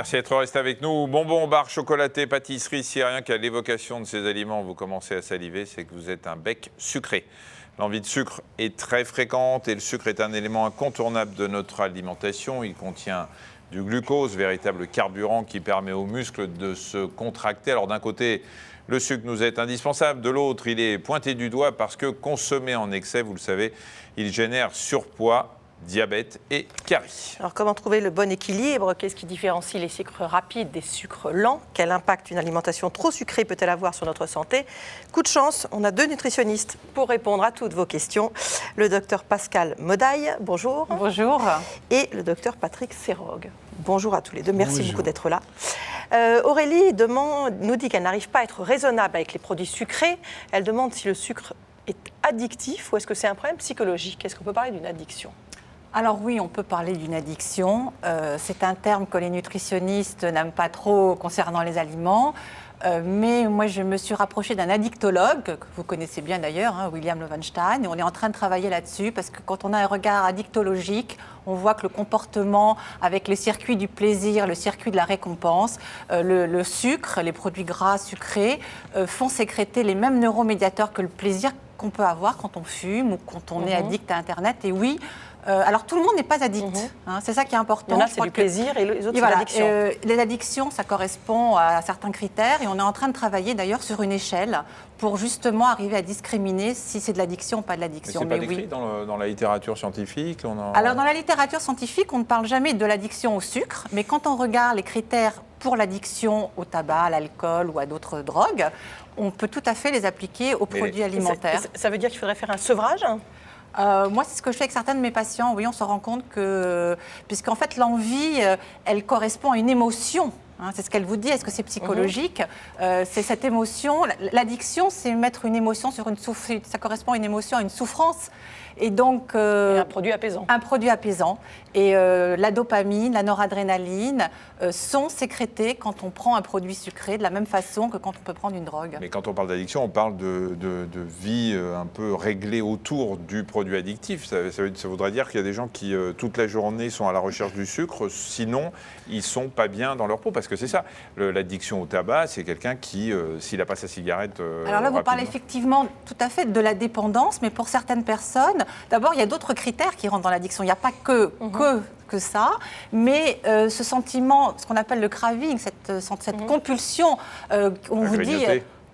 Merci d'être resté avec nous. Bonbons, barres, chocolatés, pâtisseries, si rien qu'à l'évocation de ces aliments, vous commencez à saliver, c'est que vous êtes un bec sucré. L'envie de sucre est très fréquente et le sucre est un élément incontournable de notre alimentation. Il contient du glucose, véritable carburant qui permet aux muscles de se contracter. Alors d'un côté, le sucre nous est indispensable, de l'autre, il est pointé du doigt parce que consommé en excès, vous le savez, il génère surpoids, diabète et caries. Alors comment trouver le bon équilibre? Qu'est-ce qui différencie les sucres rapides des sucres lents? Quel impact une alimentation trop sucrée peut-elle avoir sur notre santé? Coup de chance, on a 2 nutritionnistes pour répondre à toutes vos questions. Le docteur Pascal Modaille, bonjour. Bonjour. Et le docteur Patrick Serrogue. Bonjour à tous les deux, merci Bonjour. beaucoup d'être là. Aurélie nous dit qu'elle n'arrive pas à être raisonnable avec les produits sucrés. Elle demande si le sucre est addictif ou est-ce que c'est un problème psychologique? Est-ce qu'on peut parler d'une addiction? Alors oui, on peut parler d'une addiction. C'est un terme que les nutritionnistes n'aiment pas trop concernant les aliments. Mais moi, je me suis rapprochée d'un addictologue, que vous connaissez bien d'ailleurs, William Lowenstein, et on est en train de travailler là-dessus, parce que quand on a un regard addictologique, on voit que le comportement avec les circuits du plaisir, le circuit de la récompense, le sucre, les produits gras sucrés, font sécréter les mêmes neuromédiateurs que le plaisir qu'on peut avoir quand on fume ou quand on est addict à Internet. Et oui, alors tout le monde n'est pas addict, c'est ça qui est important. Il y en a, c'est du plaisir et les autres, c'est l'addiction. Les addictions, ça correspond à certains critères et on est en train de travailler d'ailleurs sur une échelle pour justement arriver à discriminer si c'est de l'addiction ou pas de l'addiction. C'est pas décrit dans la littérature scientifique? Alors dans la littérature scientifique, on ne parle jamais de l'addiction au sucre, mais quand on regarde les critères pour l'addiction au tabac, à l'alcool ou à d'autres drogues, on peut tout à fait les appliquer aux produits alimentaires. Ça veut dire qu'il faudrait faire un sevrage? Moi, c'est ce que je fais avec certains de mes patients. Oui, on se rend compte que, puisqu'en fait, l'envie, elle correspond à une émotion. C'est ce qu'elle vous dit. Est-ce que c'est psychologique? C'est cette émotion. L'addiction, c'est mettre une émotion sur une souffrance. Ça correspond à une émotion, à une souffrance. Et donc, et un produit apaisant. Un produit apaisant. Et la dopamine, la noradrénaline sont sécrétées quand on prend un produit sucré de la même façon que quand on peut prendre une drogue. Mais quand on parle d'addiction, on parle de vie un peu réglée autour du produit addictif. Ça voudrait dire qu'il y a des gens qui, toute la journée, sont à la recherche du sucre. Sinon, ils ne sont pas bien dans leur peau. Parce que c'est ça, l'addiction au tabac, c'est quelqu'un qui, s'il n'a pas sa cigarette... Alors là, vous parlez effectivement tout à fait de la dépendance, mais pour certaines personnes, d'abord, il y a d'autres critères qui rentrent dans l'addiction. Il n'y a pas que ça, mais ce sentiment, ce qu'on appelle le craving, cette compulsion, on vous dit...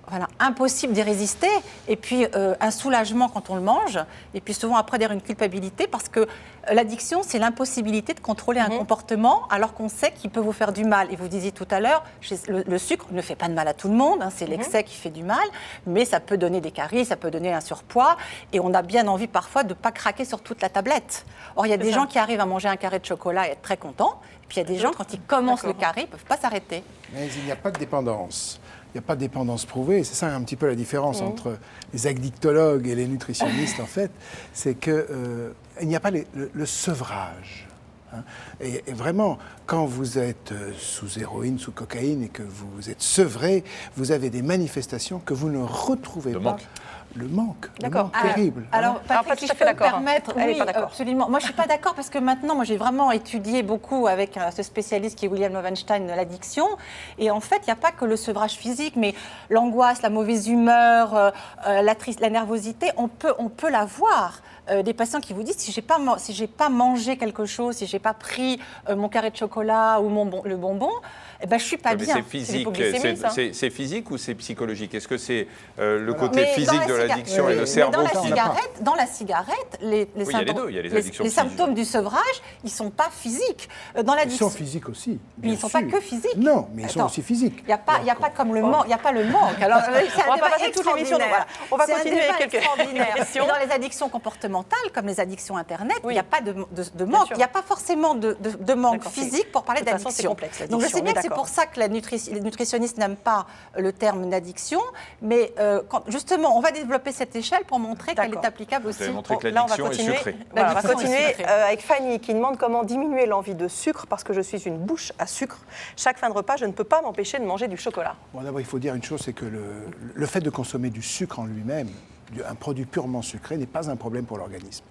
Voilà, impossible d'y résister, et puis un soulagement quand on le mange, et puis souvent après derrière une culpabilité, parce que l'addiction, c'est l'impossibilité de contrôler un comportement alors qu'on sait qu'il peut vous faire du mal. Et vous disiez tout à l'heure, le sucre ne fait pas de mal à tout le monde, c'est l'excès qui fait du mal, mais ça peut donner des caries, ça peut donner un surpoids, et on a bien envie parfois de ne pas craquer sur toute la tablette. Or, il y a des gens qui arrivent à manger un carré de chocolat et être très contents, et puis il y a des gens, quand ils commencent le carré, ils ne peuvent pas s'arrêter. Mais il n'y a pas de dépendance. Il n'y a pas de dépendance prouvée. C'est ça un petit peu la différence entre les addictologues et les nutritionnistes, en fait. C'est qu'il n'y a pas le sevrage. Et vraiment, quand vous êtes sous héroïne, sous cocaïne et que vous êtes sevré, vous avez des manifestations que vous ne retrouvez pas. Le manque terrible. Alors, Patrick, si je peux me permettre, oui, absolument. Moi, je ne suis pas d'accord parce que maintenant, j'ai vraiment étudié beaucoup avec ce spécialiste qui est William Lowenstein de l'addiction. Et en fait, il n'y a pas que le sevrage physique, mais l'angoisse, la mauvaise humeur, la nervosité, on peut la voir. Des patients qui vous disent si j'ai pas mangé quelque chose, si j'ai pas pris mon carré de chocolat ou le bonbon, eh ben je suis pas bien. C'est physique. C'est physique ou c'est psychologique? Est-ce que c'est le côté physique de l'addiction et le cerveau dans la cigarette, les symptômes du sevrage, ils sont pas physiques. Ils sont physiques aussi. Mais ils sont pas que physiques. Non, mais ils sont aussi physiques. Il y a pas comme le manque. Il y a pas le manque. Alors on va pas passer toute l'émission. On va continuer avec quelques questions. Dans les addictions comportementales, comme les addictions Internet, il n'y a pas de manque. Il n'y a pas forcément de manque physique pour parler d'addiction. Donc je sais bien que c'est pour ça que les nutritionnistes n'aiment pas le terme d'addiction, mais justement, on va développer cette échelle pour montrer qu'elle est applicable aussi. Là, on va continuer. On va continuer avec Fanny qui demande comment diminuer l'envie de sucre parce que je suis une bouche à sucre. Chaque fin de repas, je ne peux pas m'empêcher de manger du chocolat. Bon, d'abord, il faut dire une chose, c'est que le fait de consommer du sucre en lui-même, un produit purement sucré, n'est pas un problème pour l'organisme.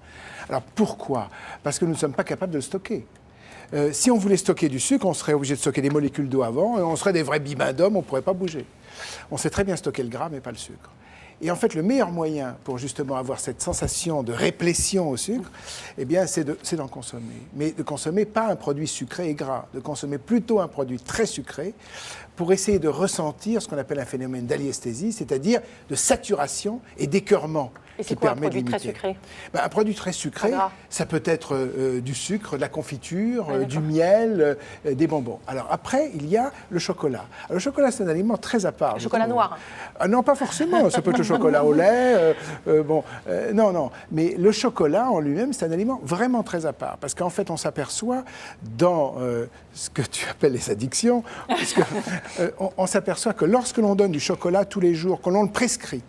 Alors pourquoi? Parce que nous ne sommes pas capables de le stocker. Si on voulait stocker du sucre, on serait obligé de stocker des molécules d'eau avant, et on serait des vrais bibins d'hommes, on ne pourrait pas bouger. On sait très bien stocker le gras, mais pas le sucre. Et en fait, le meilleur moyen pour justement avoir cette sensation de réplétion au sucre, eh bien, c'est d'en consommer. Mais de consommer pas un produit sucré et gras, de consommer plutôt un produit très sucré pour essayer de ressentir ce qu'on appelle un phénomène d'aliesthésie, c'est-à-dire de saturation et d'écœurement. Et c'est quoi un produit très sucré? Un produit très sucré, ça peut être du sucre, de la confiture, Ouais, du miel, des bonbons. Alors après, il y a le chocolat. Alors, le chocolat, c'est un aliment très à part. Le chocolat noir? Non, pas forcément. Ça peut être le chocolat au lait. Non. Mais le chocolat en lui-même, c'est un aliment vraiment très à part. Parce qu'en fait, on s'aperçoit dans ce que tu appelles les addictions, on s'aperçoit que lorsque l'on donne du chocolat tous les jours, que l'on le prescrit,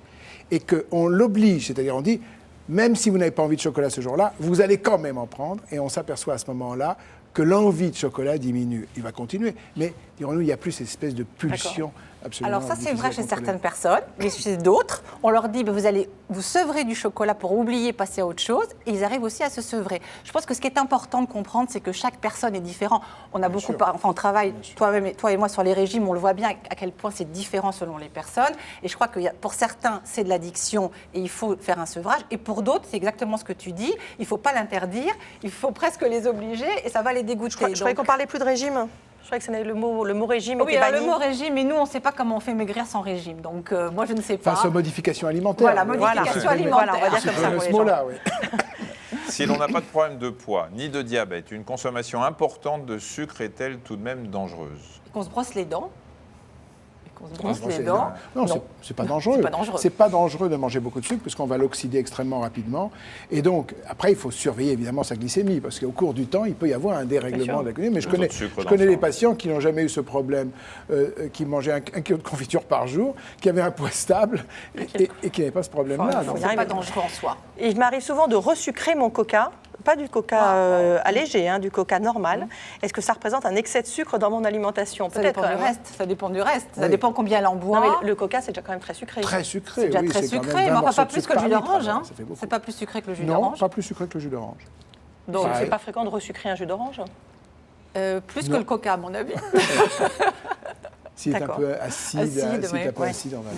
et qu'on l'oblige, c'est-à-dire on dit, même si vous n'avez pas envie de chocolat ce jour-là, vous allez quand même en prendre, et on s'aperçoit à ce moment-là que l'envie de chocolat diminue. Il va continuer, mais dirons-nous, il n'y a plus cette espèce de pulsion absolument. Alors ça, c'est vrai chez certaines personnes, mais chez d'autres, on leur dit, vous allez vous sevrer du chocolat pour oublier, passer à autre chose, et ils arrivent aussi à se sevrer. Je pense que ce qui est important de comprendre, c'est que chaque personne est différente. On a beaucoup, on travaille, toi et moi, sur les régimes, on le voit bien à quel point c'est différent selon les personnes, et je crois que pour certains, c'est de l'addiction, et il faut faire un sevrage, et pour d'autres, c'est exactement ce que tu dis, il ne faut pas l'interdire, il faut presque les obliger, et ça va les dégoûter. Je croyais qu'on parlait plus de régime. Je croyais que le mot régime était alors banni. le mot régime, mais nous, on ne sait pas comment on fait maigrir sans régime. Donc, moi, je ne sais pas. Face aux modifications alimentaires. Voilà, modification alimentaire. Voilà, on va dire comme ça pour ce les gens. mot-là, oui. Si l'on n'a pas de problème de poids ni de diabète, une consommation importante de sucre est-elle tout de même dangereuse? Qu'on se brosse les dents. Qu'on se brosse les C'est- dents. Non, c'est pas dangereux. C'est pas dangereux. C'est pas dangereux de manger beaucoup de sucre puisqu'on va l'oxyder extrêmement rapidement. Et donc, après, il faut surveiller évidemment sa glycémie parce qu'au cours du temps, il peut y avoir un dérèglement de la glycémie. Mais je connais des patients qui n'ont jamais eu ce problème, qui mangeaient un kilo de confiture par jour, qui avaient un poids stable et qui n'avaient pas ce problème-là. Donc, c'est pas dangereux en soi. Et il m'arrive souvent de resucrer mon coca, pas du coca allégé, du coca normal. Est-ce que ça représente un excès de sucre dans mon alimentation? Ça dépend du reste. Ça dépend du reste. Ça dépend combien elle en boit. Non, mais le coca, c'est déjà quand même très sucré. Très sucré, C'est déjà oui. très c'est quand sucré, même 20 mais enfin morceaux pas de plus sucre que le jus par litre, d'orange. alors, ça fait beaucoup. C'est pas plus sucré que le jus Non, d'orange. pas plus sucré que le jus d'orange. Donc, Ouais. c'est pas fréquent de resucrer un jus d'orange? Plus que le coca, à mon avis. S'il est un D'accord. peu acide, on va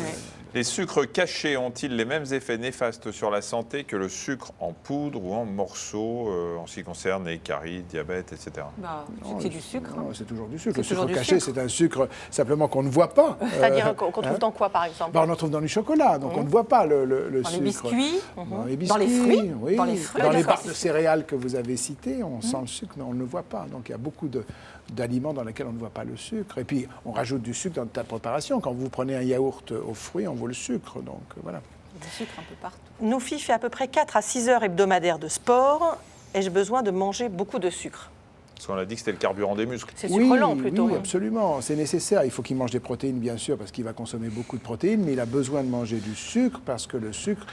Les sucres cachés ont-ils les mêmes effets néfastes sur la santé que le sucre en poudre ou en morceaux en ce qui concerne les caries, diabète, etc. C'est du sucre. Non, c'est toujours du sucre. C'est Le sucre toujours du caché, sucre. c'est un sucre simplement qu'on ne voit pas. C'est-à-dire qu'on trouve dans quoi, par exemple? On en trouve dans du chocolat, donc on ne voit pas le Dans sucre. les biscuits, Dans les biscuits, dans les fruits, oui. dans les fruits, Dans les d'accord. barres de céréales que vous avez citées, on sent le sucre, mais on ne le voit pas. Donc il y a beaucoup d'aliments dans lesquels on ne voit pas le sucre. Et puis on rajoute du sucre dans ta préparation. Quand vous prenez un yaourt aux fruits, on voit le sucre. Donc voilà. Du sucre un peu partout. Noufi fait à peu près 4 à 6 heures hebdomadaires de sport. Ai-je besoin de manger beaucoup de sucre? Parce qu'on a dit que c'était le carburant des muscles. C'est sucre lent plutôt. Oui, absolument. C'est nécessaire. Il faut qu'il mange des protéines, bien sûr, parce qu'il va consommer beaucoup de protéines, mais il a besoin de manger du sucre parce que le sucre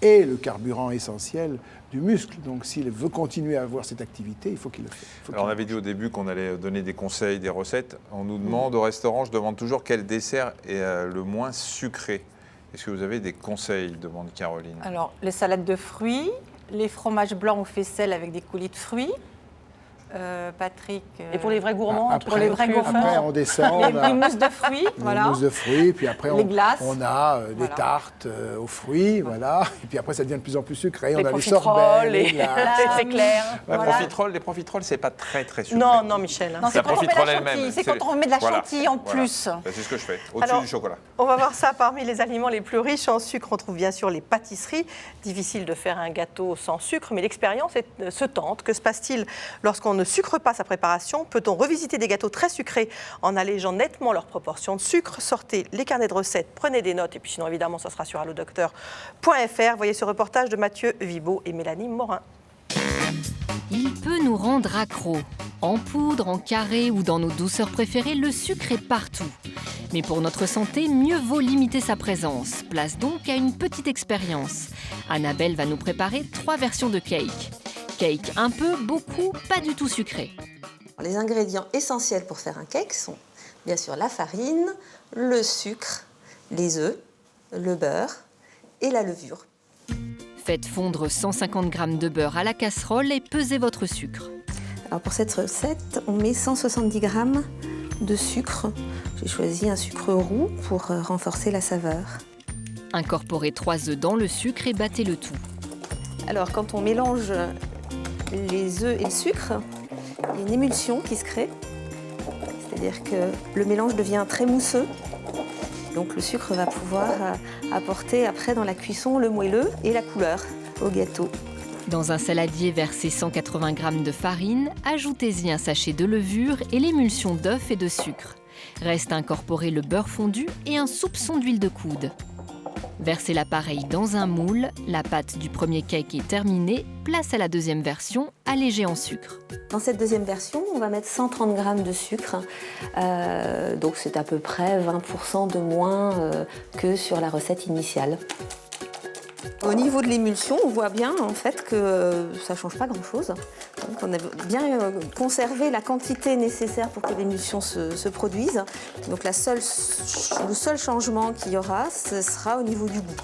est le carburant essentiel du muscle. Donc s'il veut continuer à avoir cette activité, il faut qu'il le fasse. Alors on avait dit au début qu'on allait donner des conseils, des recettes. On nous demande au restaurant, je demande toujours quel dessert est le moins sucré. Est-ce que vous avez des conseils, demande Caroline? Alors, les salades de fruits, les fromages blancs au faisselle avec des coulis de fruits. Patrick. Et pour les vrais gourmands, Après, pour les vrais gourmands. Après, on descend. Les mousses de fruits, voilà. Les mousses de fruits, puis après Les glaces. on a des Voilà. tartes aux fruits, voilà. Et puis après ça devient de plus en plus sucré. les On a les profiteroles, sorbets, les les... glaces. c'est clair. Les profiteroles, c'est pas très sucré. Non, Michel. Non, c'est La quand on met de profiterole la elle-même, chantilly. C'est c'est- quand on met de la voilà, chantilly en voilà. plus. Ben, c'est ce que je fais, au-dessus Alors, du chocolat. On va voir ça parmi les aliments les plus riches en sucre. On trouve bien sûr les pâtisseries. Difficile de faire un gâteau sans sucre, mais l'expérience se tente. Que se passe-t-il lorsqu'on ne sucre pas sa préparation? Peut-on revisiter des gâteaux très sucrés en allégeant nettement leur proportion de sucre? Sortez les carnets de recettes, prenez des notes, et puis sinon évidemment ça sera sur allodocteur.fr. Voyez ce reportage de Mathieu Vibo et Mélanie Morin. Il peut nous rendre accros. En poudre, en carré ou dans nos douceurs préférées, le sucre est partout. Mais pour notre santé, mieux vaut limiter sa présence. Place donc à une petite expérience. Annabelle va nous préparer 3 versions de cake. Cake un peu, beaucoup, pas du tout sucré. Les ingrédients essentiels pour faire un cake sont bien sûr la farine, le sucre, les œufs, le beurre et la levure. Faites fondre 150 g de beurre à la casserole et pesez votre sucre. Alors pour cette recette, on met 170 g de sucre. J'ai choisi un sucre roux pour renforcer la saveur. Incorporez 3 œufs dans le sucre et battez le tout. Alors quand on mélange les œufs et le sucre, il y a une émulsion qui se crée. C'est-à-dire que le mélange devient très mousseux. Donc le sucre va pouvoir apporter après dans la cuisson le moelleux et la couleur au gâteau. Dans un saladier, versez 180 g de farine, ajoutez-y un sachet de levure et l'émulsion d'œufs et de sucre. Reste à incorporer le beurre fondu et un soupçon d'huile de coude. Versez l'appareil dans un moule, la pâte du premier cake est terminée, place à la deuxième version, allégée en sucre. Dans cette deuxième version, on va mettre 130 g de sucre, donc c'est à peu près 20% de moins que sur la recette initiale. Au niveau de l'émulsion, on voit bien en fait que ça ne change pas grand-chose. Donc on a bien conservé la quantité nécessaire pour que l'émulsion se produise. Donc le seul changement qu'il y aura, ce sera au niveau du goût.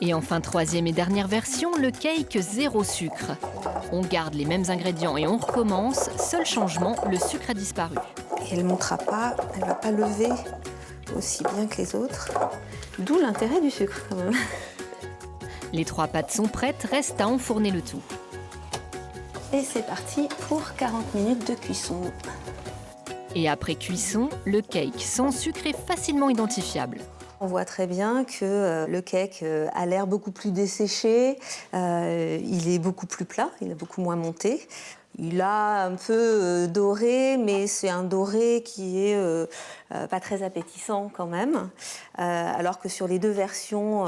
Et enfin, troisième et dernière version, le cake 0 sucre. On garde les mêmes ingrédients et on recommence. Seul changement, le sucre a disparu. Et elle ne montera pas, elle ne va pas lever aussi bien que les autres. D'où l'intérêt du sucre quand même. Les 3 pâtes sont prêtes, reste à enfourner le tout. Et c'est parti pour 40 minutes de cuisson. Et après cuisson, le cake sans sucre est facilement identifiable. On voit très bien que le cake a l'air beaucoup plus desséché, il est beaucoup plus plat, il a beaucoup moins monté. Il a un peu doré, mais c'est un doré qui est pas très appétissant quand même. Alors que sur les deux versions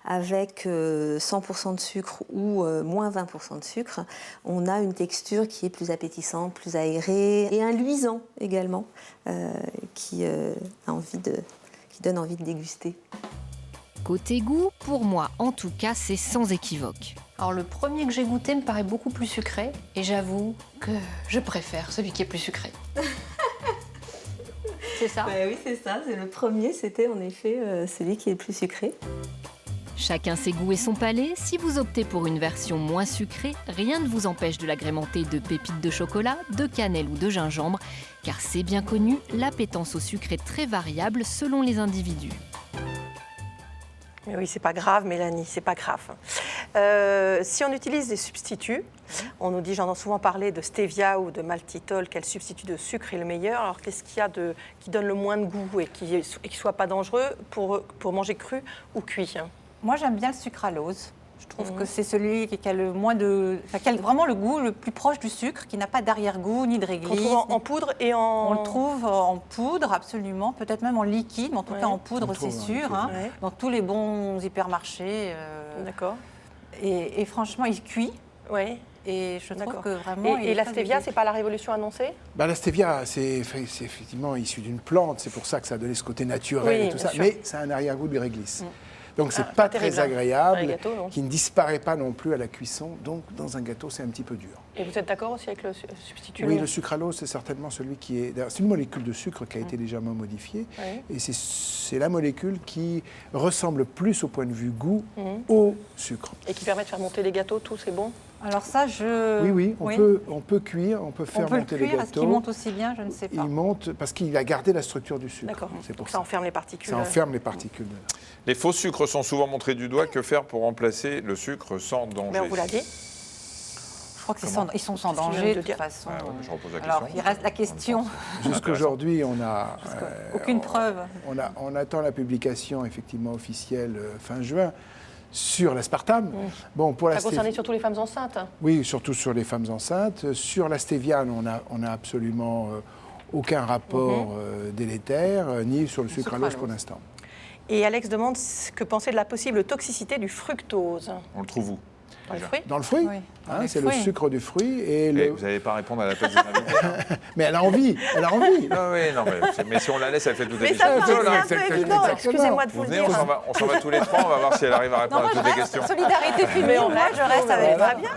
avec 100% de sucre ou moins 20% de sucre, on a une texture qui est plus appétissante, plus aérée et un luisant également qui donne envie de déguster. Côté goût, pour moi en tout cas, c'est sans équivoque. Alors le premier que j'ai goûté me paraît beaucoup plus sucré et j'avoue que je préfère celui qui est plus sucré. C'est ça? Oui, c'est ça. Le premier, c'était en effet celui qui est le plus sucré. Chacun ses goûts et son palais. Si vous optez pour une version moins sucrée, rien ne vous empêche de l'agrémenter de pépites de chocolat, de cannelle ou de gingembre, car c'est bien connu, l'appétence au sucre est très variable selon les individus. Mais oui, c'est pas grave, Mélanie, c'est pas grave. Si on utilise des substituts, on nous dit, j'en ai souvent parlé de stevia ou de maltitol, quel substitut de sucre est le meilleur? Alors qu'est-ce qu'il y a qui donne le moins de goût et qui soit pas dangereux pour manger cru ou cuit? Moi, j'aime bien le sucralose. Je trouve que c'est celui qui a le moins qui a vraiment le goût le plus proche du sucre, qui n'a pas d'arrière-goût ni de réglisse. On trouve en poudre et On le trouve en poudre, absolument. Peut-être même en liquide, mais en tout cas en poudre, c'est sûr. Hein, dans tous les bons hypermarchés. D'accord. Et franchement, il cuit. Oui. Et je trouve que vraiment... Et la stevia, c'est pas la révolution annoncée? La stevia, c'est effectivement issu d'une plante, c'est pour ça que ça a donné ce côté naturel et tout ça, mais ça a un arrière-goût de réglisse. Donc c'est pas très agréable, gâteau, qui ne disparaît pas non plus à la cuisson, donc dans un gâteau c'est un petit peu dur. Et vous êtes d'accord aussi avec le substitut? Oui, le sucralose c'est certainement celui qui est... C'est une molécule de sucre qui a été légèrement modifiée, et c'est la molécule qui ressemble plus au point de vue goût au sucre. Et qui permet de faire monter les gâteaux, tout, c'est bon? Alors ça, Oui, on peut cuire, on peut faire monter les gâteaux. Est-ce qu'il monte aussi bien? Je ne sais pas. Il monte parce qu'il a gardé la structure du sucre. D'accord, c'est pour ça enferme les particules. Ça enferme les particules. Les faux sucres sont souvent montrés du doigt. Que faire pour remplacer le sucre sans danger? Mais on vous l'a dit. Je crois qu'ils sont sans danger de toute façon. Je repose la question. Alors, il reste la question. Jusqu'aujourd'hui, on a... Aucune preuve. On attend la publication effectivement officielle fin juin sur l'aspartame. Bon, pour ça concernait surtout les femmes enceintes? Oui, surtout sur les femmes enceintes. Sur la stéviane, on n'a absolument aucun rapport délétère, ni sur le sucralose pour l'instant. Et Alex demande que penser de la possible toxicité du fructose. On le trouve où? Dans le fruit? Dans le fruit, oui. C'est le sucre du fruit. Vous n'allez pas répondre à la place des invités. Hein. Mais elle a envie, Non, mais si on la laisse, elle fait toutes les questions. Mais ça questions. paraît un peu évident, excusez-moi de vous le dire. On s'en va tous les trois, on va voir si elle arrive à répondre à toutes les questions. Solidarité féminine, moi je reste avec... Très bien,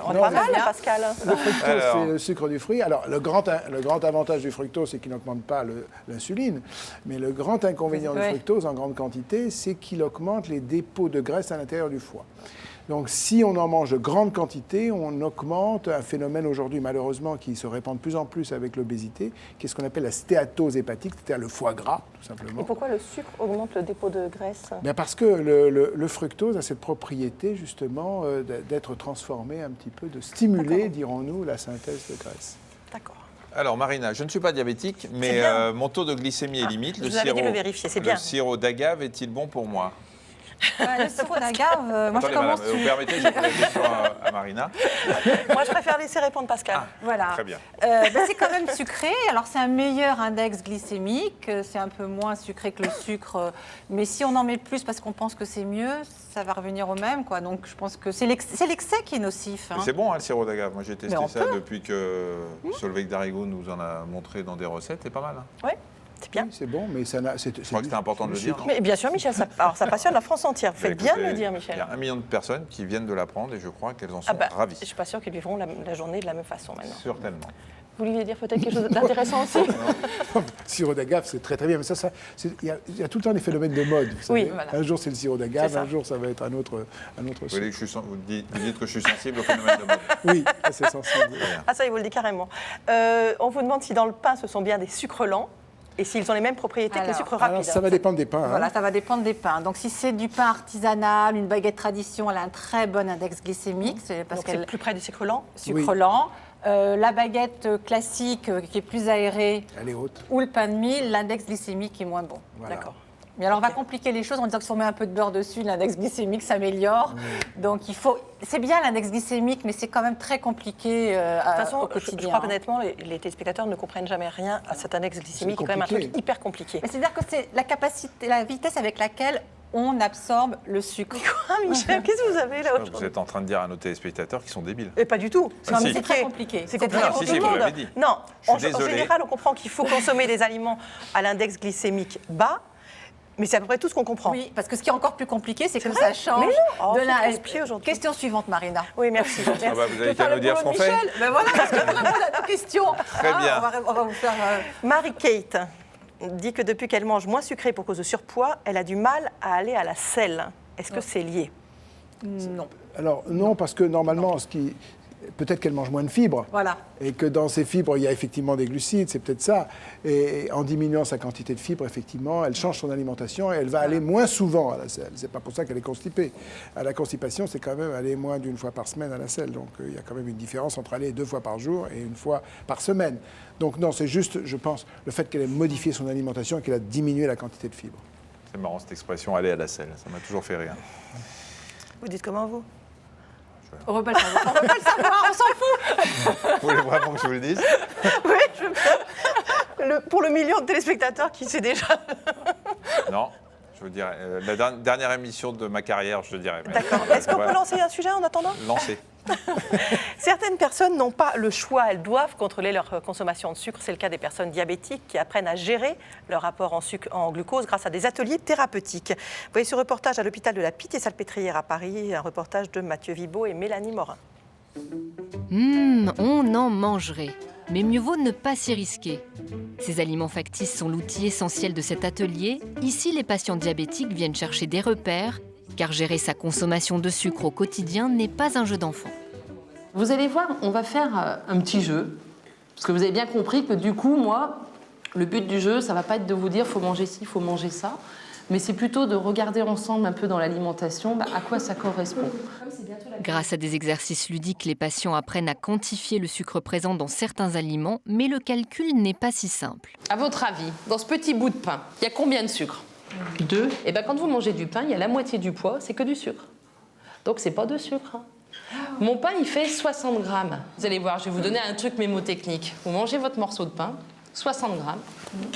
on est pas mal, Pascal. Le fructose, c'est le sucre du fruit. Alors, le grand avantage du fructose, c'est qu'il n'augmente pas l'insuline. Mais le grand inconvénient du fructose en grande quantité, c'est qu'il augmente les dépôts de graisse à l'intérieur du foie. Donc si on en mange de grandes quantités, on augmente un phénomène aujourd'hui malheureusement qui se répand de plus en plus avec l'obésité, qui est ce qu'on appelle la stéatose hépatique, c'est-à-dire le foie gras tout simplement. Et pourquoi le sucre augmente le dépôt de graisse? Bien parce que le fructose a cette propriété justement d'être transformé un petit peu, de stimuler, dirons-nous, la synthèse de graisse. D'accord. Alors Marina, je ne suis pas diabétique, mais bien. Mon taux de glycémie est limite. Je vous avais dit de le vérifier, c'est bien. Le sirop d'agave est-il bon pour moi? Le sirop d'agave, moi je Attendez, commence. madame, vous permettez, j'ai posé la question à Marina. Moi, je préfère laisser répondre Pascal. Voilà. Très bien. C'est quand même sucré. Alors, c'est un meilleur index glycémique. C'est un peu moins sucré que le sucre. Mais si on en met plus parce qu'on pense que c'est mieux, ça va revenir au même, quoi. Donc, je pense que c'est l'excès qui est nocif. Mais c'est bon, hein, le sirop d'agave. Moi, j'ai testé on ça depuis que Solveig Darigo nous en a montré dans des recettes. C'est pas mal. Hein. Oui, c'est bien. Oui, c'est bon, mais ça n'a. Je crois que c'était important de le dire. non Mais bien sûr, Michel, alors ça passionne la France entière. Vous faites bien de le dire, Il Michel. y a 1 million de personnes qui viennent de l'apprendre et je crois qu'elles en sont Ah bah, ravies. je ne suis pas sûre qu'ils vivront la journée de la même façon maintenant. Certainement. Vous vouliez dire peut-être quelque chose d'intéressant aussi? Sirop d'agave, c'est très très bien, mais il y a tout le temps des phénomènes de mode. Vous Oui, savez. voilà. Un jour c'est le sirop d'agave, C'est ça. un jour ça va être un autre Vous sucre. dites que je suis sensible au phénomène de mode. Oui, c'est sensible. Ah ça, il vous le dit carrément. On vous demande si dans le pain, ce sont bien des sucres lents et s'ils ont les mêmes propriétés que les Alors, sucres rapides. Alors, ça va dépendre des pains. Voilà, hein. ça va dépendre des pains. Donc, si c'est du pain artisanal, une baguette tradition, elle a un très bon index glycémique. C'est parce Donc c'est qu'elle plus près du sucre lent. sucre Oui. lent. La baguette classique, qui est plus aérée, Elle est haute. ou le pain de mie, l'index glycémique est moins bon. Voilà. D'accord. Mais alors, on va compliquer les choses en disant que si on met un peu de beurre dessus, l'index glycémique s'améliore. Donc, il faut. C'est bien l'index glycémique, mais c'est quand même très compliqué De toute façon, au je quotidien. crois qu'honnêtement, les téléspectateurs ne comprennent jamais rien à cet index glycémique, qui est quand même un compliqué. truc hyper compliqué. Mais c'est-à-dire que c'est la capacité, la vitesse avec laquelle on absorbe le sucre. Quoi, Michel? Qu'est-ce que vous avez là Vous aujourd'hui? êtes en train de dire à nos téléspectateurs qu'ils sont débiles. Et pas du tout. Ah, si. C'est très compliqué. C'est C'est compliqué très pour si, tout si, le vous monde. l'avez dit. Non, Je en suis désolé. général, on comprend qu'il faut consommer des aliments à l'index glycémique bas, mais c'est à peu près tout ce qu'on comprend. Oui, parce que ce qui est encore plus compliqué, c'est que vrai ça change Mais non. Oh, de c'est la. casse-pied aujourd'hui. Question suivante, Marina. Oui, merci. Merci. Ah bah, vous avez Je vais qu'à faire nous dire le ce qu'on boulot de fait. Michel. Ben voilà, parce que vous répondez à nos questions. Très bien. On va vous faire. Marie-Kate dit que depuis qu'elle mange moins sucré pour cause de surpoids, elle a du mal à aller à la selle. Est-ce que c'est lié? Non. Alors non, parce que normalement, peut-être qu'elle mange moins de fibres. Voilà. Et que dans ces fibres, il y a effectivement des glucides, c'est peut-être ça. Et en diminuant sa quantité de fibres, effectivement, elle change son alimentation et elle va aller moins souvent à la selle. C'est pas pour ça qu'elle est constipée. À la constipation, c'est quand même aller moins d'une fois par semaine à la selle. Donc il y a quand même une différence entre aller 2 fois par jour et 1 fois par semaine. Donc non, c'est juste, je pense, le fait qu'elle ait modifié son alimentation et qu'elle a diminué la quantité de fibres. C'est marrant cette expression, aller à la selle. Ça m'a toujours fait rire. Vous dites comment, vous? On veut pas le savoir. On veut pas le savoir, on s'en fout. Vous voulez vraiment que je vous le dise? Oui, je veux bien. Pour le million de téléspectateurs qui sait déjà. Non, je vous dirais. La dernière émission de ma carrière, je dirais. Mais- D'accord. Est-ce qu'on peut Voilà. lancer un sujet en attendant? Lancer. Certaines personnes n'ont pas le choix, elles doivent contrôler leur consommation de sucre. C'est le cas des personnes diabétiques qui apprennent à gérer leur rapport en glucose grâce à des ateliers thérapeutiques. Vous voyez ce reportage à l'hôpital de la Pitié-Salpêtrière à Paris, un reportage de Mathieu Vibo et Mélanie Morin. On en mangerait. Mais mieux vaut ne pas s'y risquer. Ces aliments factices sont l'outil essentiel de cet atelier. Ici, les patients diabétiques viennent chercher des repères, car gérer sa consommation de sucre au quotidien n'est pas un jeu d'enfant. Vous allez voir, on va faire un petit jeu. Parce que vous avez bien compris que du coup, moi, le but du jeu, ça va pas être de vous dire faut manger ci, faut manger ça. Mais c'est plutôt de regarder ensemble un peu dans l'alimentation à quoi ça correspond. Grâce à des exercices ludiques, les patients apprennent à quantifier le sucre présent dans certains aliments, mais le calcul n'est pas si simple. À votre avis, dans ce petit bout de pain, il y a combien de sucre? 2. Et bien quand vous mangez du pain, il y a la moitié du poids, c'est que du sucre. Donc c'est pas de sucre. Hein. Mon pain, il fait 60 grammes. Vous allez voir, je vais vous donner un truc mémotechnique. Vous mangez votre morceau de pain, 60 grammes.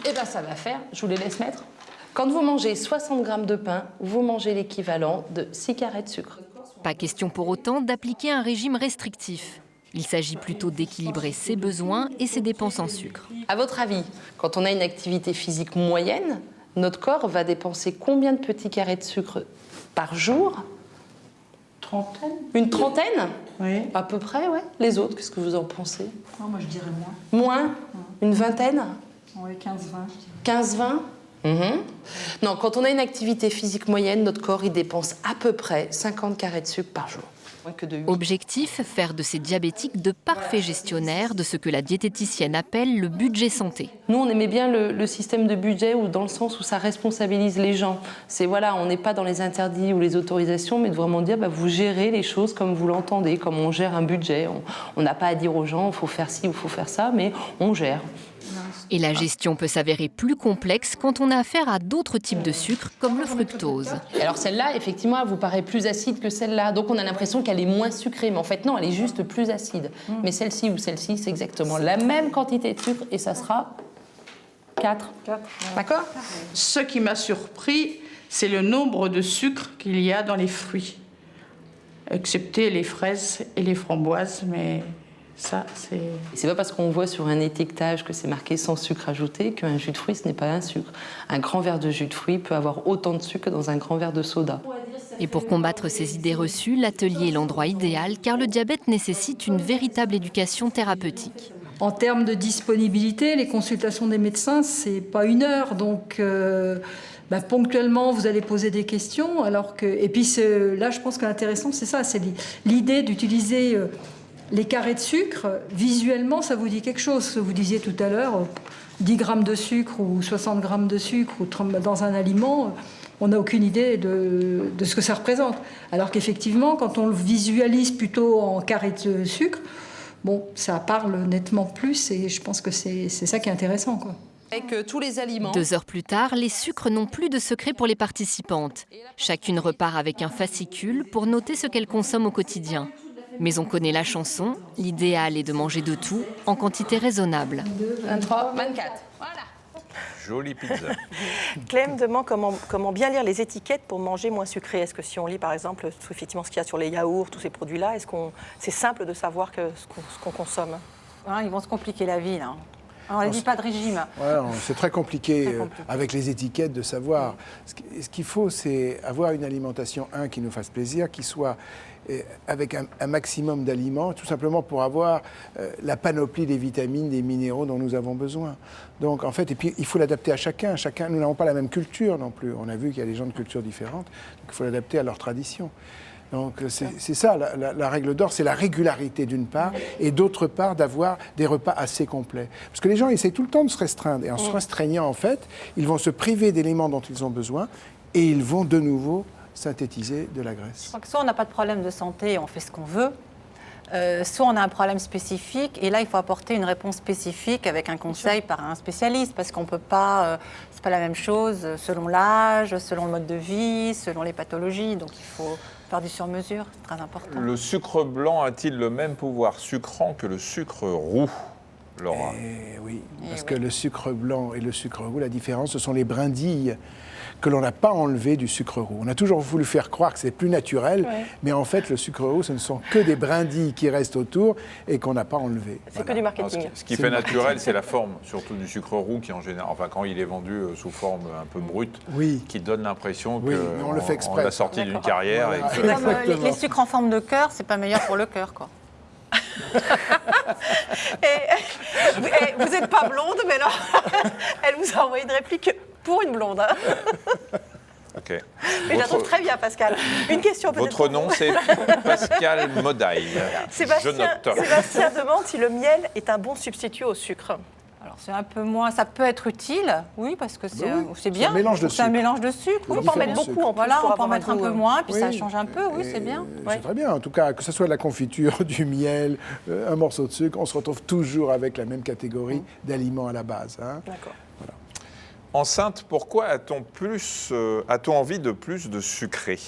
Et bien ça va faire, je vous les laisse mettre. Quand vous mangez 60 grammes de pain, vous mangez l'équivalent de 6 carrés de sucre. Pas question pour autant d'appliquer un régime restrictif. Il s'agit plutôt d'équilibrer ses besoins et ses dépenses en sucre. À votre avis, quand on a une activité physique moyenne, notre corps va dépenser combien de petits carrés de sucre par jour? Trentaine? Une trentaine? Oui. À peu près, ouais. Les autres, qu'est-ce que vous en pensez? Non, moi je dirais moins. Moins? Une vingtaine? Oui, 15-20, je dirais. 15-20? Non, quand on a une activité physique moyenne, notre corps il dépense à peu près 50 carrés de sucre par jour. Que de 8. Objectif, faire de ces diabétiques de parfaits gestionnaires de ce que la diététicienne appelle le budget santé. Nous, on aimait bien le système de budget dans le sens où ça responsabilise les gens. C'est voilà, on n'est pas dans les interdits ou les autorisations, mais de vraiment dire vous gérez les choses comme vous l'entendez, comme on gère un budget. On n'a pas à dire aux gens il faut faire ci ou il faut faire ça, mais on gère. Et la gestion peut s'avérer plus complexe quand on a affaire à d'autres types de sucre, comme le fructose. Et alors celle-là, effectivement, elle vous paraît plus acide que celle-là. Donc on a l'impression qu'elle est moins sucrée. Mais en fait, non, elle est juste plus acide. Mais celle-ci ou celle-ci, c'est exactement la même quantité de sucre et ça sera 4. D'accord ? Ce qui m'a surpris, c'est le nombre de sucres qu'il y a dans les fruits. Excepté les fraises et les framboises, mais... ça, c'est... C'est pas parce qu'on voit sur un étiquetage que c'est marqué sans sucre ajouté qu'un jus de fruits, ce n'est pas un sucre. Un grand verre de jus de fruits peut avoir autant de sucre que dans un grand verre de soda. Et pour combattre ces idées reçues, l'atelier est l'endroit idéal car le diabète nécessite une véritable éducation thérapeutique. En termes de disponibilité, les consultations des médecins, c'est pas 1 heure, donc ponctuellement vous allez poser des questions. Et puis là, je pense que l'intéressant, c'est ça, c'est l'idée d'utiliser les carrés de sucre. Visuellement, ça vous dit quelque chose. Vous disiez tout à l'heure, 10 grammes de sucre ou 60 grammes de sucre dans un aliment, on n'a aucune idée de ce que ça représente. Alors qu'effectivement, quand on le visualise plutôt en carrés de sucre, ça parle nettement plus et je pense que c'est ça qui est intéressant, quoi. Avec tous les aliments. 2 heures plus tard, les sucres n'ont plus de secret pour les participantes. Chacune repart avec un fascicule pour noter ce qu'elle consomme au quotidien. Mais on connaît la chanson, l'idéal est de manger de tout en quantité raisonnable. 23, 24. Voilà. Jolie pizza. Clem demande comment bien lire les étiquettes pour manger moins sucré. Est-ce que si on lit par exemple effectivement ce qu'il y a sur les yaourts, tous ces produits-là, c'est simple de savoir ce qu'on consomme? Ils vont se compliquer la vie, là. On ne dit pas de régime. Ouais, c'est très compliqué avec les étiquettes de savoir. Ce qu'il faut, c'est avoir une alimentation, qui nous fasse plaisir, qui soit avec un maximum d'aliments, tout simplement pour avoir la panoplie des vitamines, des minéraux dont nous avons besoin. Donc, en fait, et puis il faut l'adapter à chacun. Nous n'avons pas la même culture non plus. On a vu qu'il y a des gens de cultures différentes, donc il faut l'adapter à leur tradition. Donc c'est ça, la règle d'or, c'est la régularité d'une part, et d'autre part d'avoir des repas assez complets. Parce que les gens essayent tout le temps de se restreindre, et en se restreignant, en fait, ils vont se priver d'éléments dont ils ont besoin, et ils vont de nouveau synthétiser de la graisse. Je crois que soit on n'a pas de problème de santé, on fait ce qu'on veut, soit on a un problème spécifique, et là il faut apporter une réponse spécifique avec un conseil par un spécialiste, parce qu'on ne peut pas, c'est pas la même chose selon l'âge, selon le mode de vie, selon les pathologies, donc il faut faire du sur-mesure, c'est très important. Le sucre blanc a-t-il le même pouvoir sucrant que le sucre roux, Laura? Oui, parce que le sucre blanc et le sucre roux, la différence, ce sont les brindilles que l'on n'a pas enlevées du sucre roux. On a toujours voulu faire croire que c'est plus naturel, mais en fait, le sucre roux, ce ne sont que des brindilles qui restent autour et qu'on n'a pas enlevées. C'est que du marketing. Alors, ce qui fait naturel, c'est la forme, surtout du sucre roux, qui en général, quand il est vendu sous forme un peu brute, qui donne l'impression qu'on l'a sorti d'une carrière. Voilà. Et comme les sucres en forme de cœur, c'est pas meilleur pour le cœur, quoi. Vous n'êtes pas blonde, mais alors, elle vous a envoyé une réplique pour une blonde. Ok. Mais je la trouve très bien, Pascal. Une question peut-être. Votre nom, c'est Pascal Modaille. Sébastien demande si le miel est un bon substitut au sucre. Alors c'est un peu moins, ça peut être utile, oui, parce que c'est bien. C'est un mélange de sucre. C'est un mélange de sucre. On peut en mettre beaucoup en plus. Voilà, on peut en avoir mettre un peu moins, puis ça change un peu, oui, Et c'est bien. C'est très bien, en tout cas, que ce soit de la confiture, du miel, un morceau de sucre, on se retrouve toujours avec la même catégorie d'aliments à la base. Hein. D'accord. Voilà. Enceinte, pourquoi a-t-on envie de plus de sucré?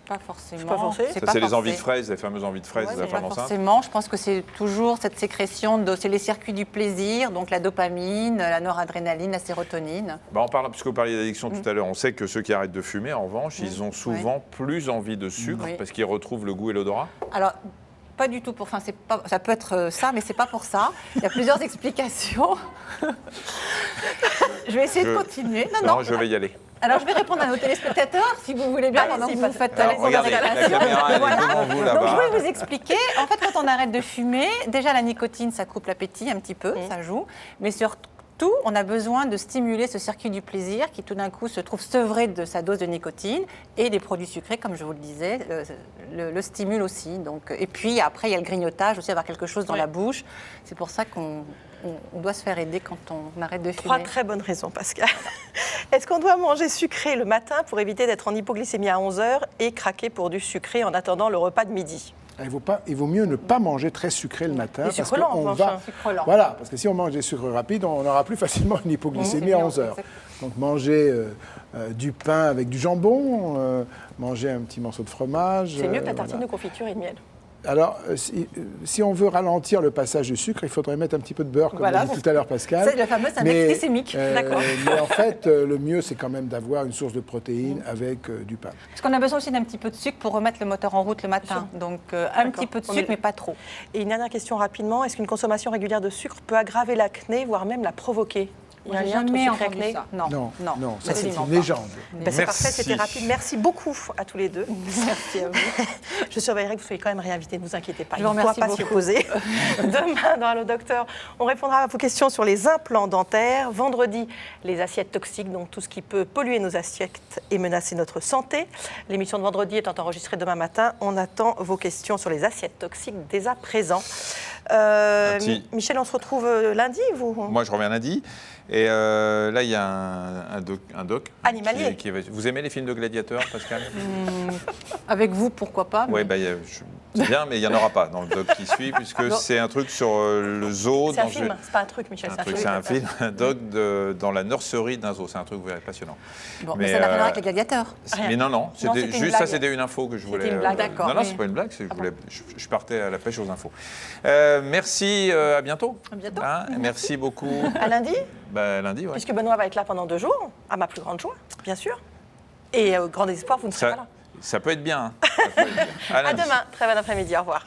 Pas forcément. Pas forcé. Ça, c'est les envies de fraises, les fameuses envies de fraises de la femme Pas enceinte. forcément. Je pense que c'est toujours cette sécrétion, c'est les circuits du plaisir, donc la dopamine, la noradrénaline, la sérotonine. Puisque vous parliez d'addiction tout à l'heure, on sait que ceux qui arrêtent de fumer, en revanche, ils ont souvent plus envie de sucre parce qu'ils retrouvent le goût et l'odorat. Alors, pas du tout. Ça peut être ça, mais c'est pas pour ça. Il y a plusieurs explications. Je vais essayer de continuer. Non, je vais y aller. Alors, je vais répondre à nos téléspectateurs, si vous voulez bien, pendant que vous faites les regardez, la caméra, elle est devant vous, là-bas. Donc, je vais vous expliquer. En fait, quand on arrête de fumer, déjà, la nicotine, ça coupe l'appétit un petit peu, ça joue. Mais Surtout, on a besoin de stimuler ce circuit du plaisir qui tout d'un coup se trouve sevré de sa dose de nicotine, et les produits sucrés, comme je vous le disais, le stimulent aussi. Donc, et puis après, il y a le grignotage aussi, avoir quelque chose dans la bouche. C'est pour ça qu'on doit se faire aider quand on arrête de fumer. 3 très bonnes raisons, Pascal. Est-ce qu'on doit manger sucré le matin pour éviter d'être en hypoglycémie à 11h et craquer pour du sucré en attendant le repas de midi? Il vaut mieux ne pas manger très sucré le matin. Des sucres lents, en revanche. Voilà, parce que si on mange des sucres rapides, on aura plus facilement une hypoglycémie à 11 heures. Donc manger du pain avec du jambon, manger un petit morceau de fromage. C'est mieux que la tartine de confiture et de miel. Alors, si on veut ralentir le passage du sucre, il faudrait mettre un petit peu de beurre, comme l'a dit tout à l'heure Pascal. C'est la fameuse index glycémique. D'accord. Mais en fait, le mieux, c'est quand même d'avoir une source de protéines avec du pain. Parce qu'on a besoin aussi d'un petit peu de sucre pour remettre le moteur en route le matin. Donc, un petit peu de sucre, mais pas trop. Et une dernière question rapidement. Est-ce qu'une consommation régulière de sucre peut aggraver l'acné, voire même la provoquer? Il y a un lien entre sucre et acné? Non, ça c'est une légende. C'est parfait, c'était rapide. Merci beaucoup à tous les deux. Merci à vous. Je surveillerai que vous soyez quand même réinvités, ne vous inquiétez pas. Je Il vous ne pourra remercie pas s'y opposer. Demain, dans Allo Docteur, on répondra à vos questions sur les implants dentaires. Vendredi, les assiettes toxiques, donc tout ce qui peut polluer nos assiettes et menacer notre santé. L'émission de vendredi étant enregistrée demain matin, on attend vos questions sur les assiettes toxiques dès à présent. Michel, on se retrouve lundi, vous? Moi, je reviens lundi. Et là, il y a un doc. Animalier. Vous aimez les films de gladiateurs, Pascal? Avec vous, pourquoi pas? Oui, c'est bien, mais il n'y en aura pas dans le doc qui suit, puisque c'est un truc sur le zoo. C'est un film, c'est pas un truc, Michel. C'est un film, un doc dans la nurserie d'un zoo. C'est un truc passionnant. Bon, mais ça n'a rien à voir avec les gladiateurs. Mais non, c'était une info que je voulais. C'était une blague, d'accord. Non, c'est pas une blague. Je partais à la pêche aux infos. Merci, à bientôt. À bientôt. Merci beaucoup. À lundi? Lundi, oui. Puisque Benoît va être là pendant 2 jours, à ma plus grande joie, bien sûr. Et grand espoir, vous ne serez pas là. Ça peut être bien. À demain. Très bon après-midi. Au revoir.